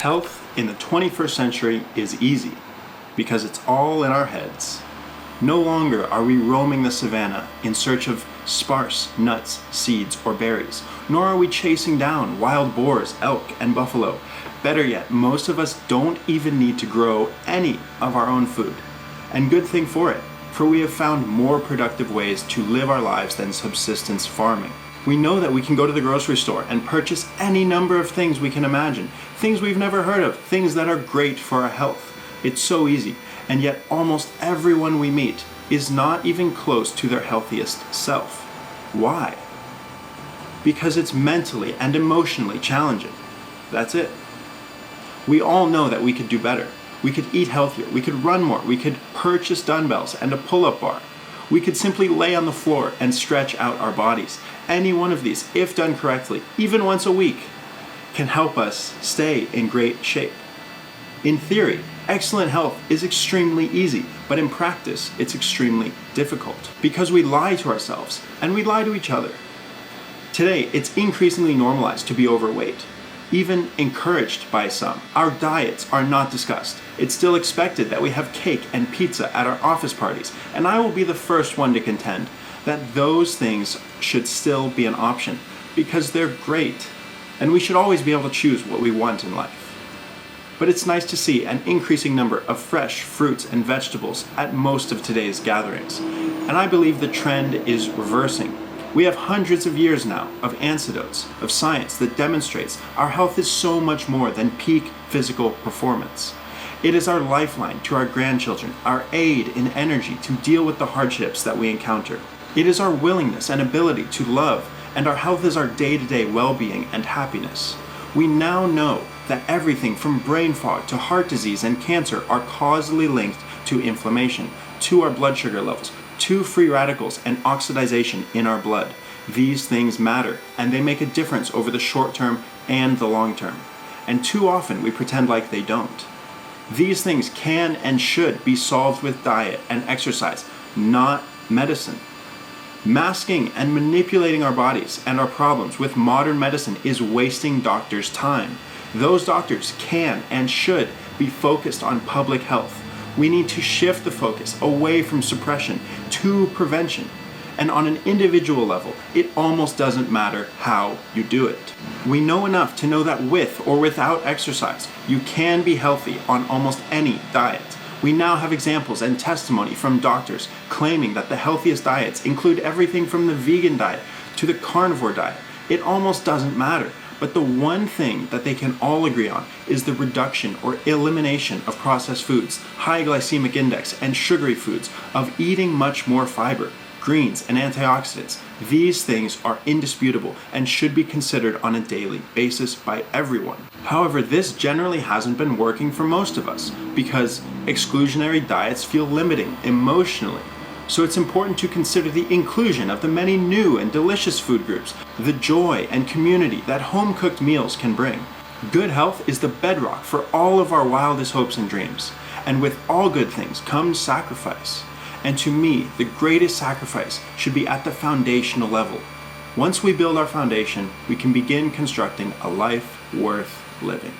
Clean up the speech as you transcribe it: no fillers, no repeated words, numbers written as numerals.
Health in the 21st century is easy because it's all in our heads. No longer are we roaming the savannah in search of sparse nuts, seeds, or berries, nor are we chasing down wild boars, elk, and buffalo. Better yet, most of us don't even need to grow any of our own food. And good thing for it, for we have found more productive ways to live our lives than subsistence farming. We know that we can go to the grocery store and purchase any number of things we can imagine, things we've never heard of, things that are great for our health. It's so easy, and yet almost everyone we meet is not even close to their healthiest self. Why? Because it's mentally and emotionally challenging. That's it. We all know that we could do better. We could eat healthier, we could run more, we could purchase dumbbells and a pull-up bar. We could simply lay on the floor and stretch out our bodies. Any one of these, if done correctly, even once a week, can help us stay in great shape. In theory, excellent health is extremely easy, but in practice, it's extremely difficult because we lie to ourselves and we lie to each other. Today, it's increasingly normalized to be overweight, even encouraged by some. Our diets are not discussed. It's still expected that we have cake and pizza at our office parties, and I will be the first one to contend that those things should still be an option because they're great, and we should always be able to choose what we want in life. But it's nice to see an increasing number of fresh fruits and vegetables at most of today's gatherings, and I believe the trend is reversing. We have hundreds of years now of anecdotes of science that demonstrates our health is so much more than peak physical performance. It is our lifeline to our grandchildren, our aid in energy to deal with the hardships that we encounter. It is our willingness and ability to love, and our health is our day-to-day well-being and happiness. We now know that everything from brain fog to heart disease and cancer are causally linked to inflammation, to our blood sugar levels, to free radicals and oxidation in our blood. These things matter, and they make a difference over the short term and the long term. And too often we pretend like they don't. These things can and should be solved with diet and exercise, not medicine. Masking and manipulating our bodies and our problems with modern medicine is wasting doctors' time. Those doctors can and should be focused on public health. We need to shift the focus away from suppression to prevention. And on an individual level, it almost doesn't matter how you do it. We know enough to know that with or without exercise, you can be healthy on almost any diet. We now have examples and testimony from doctors claiming that the healthiest diets include everything from the vegan diet to the carnivore diet. It almost doesn't matter. But the one thing that they can all agree on is the reduction or elimination of processed foods, high glycemic index, and sugary foods, of eating much more fiber, greens, and antioxidants. These things are indisputable and should be considered on a daily basis by everyone. However, this generally hasn't been working for most of us because exclusionary diets feel limiting emotionally. So it's important to consider the inclusion of the many new and delicious food groups, the joy and community that home-cooked meals can bring. Good health is the bedrock for all of our wildest hopes and dreams. And with all good things comes sacrifice. And to me, the greatest sacrifice should be at the foundational level. Once we build our foundation, we can begin constructing a life worth living.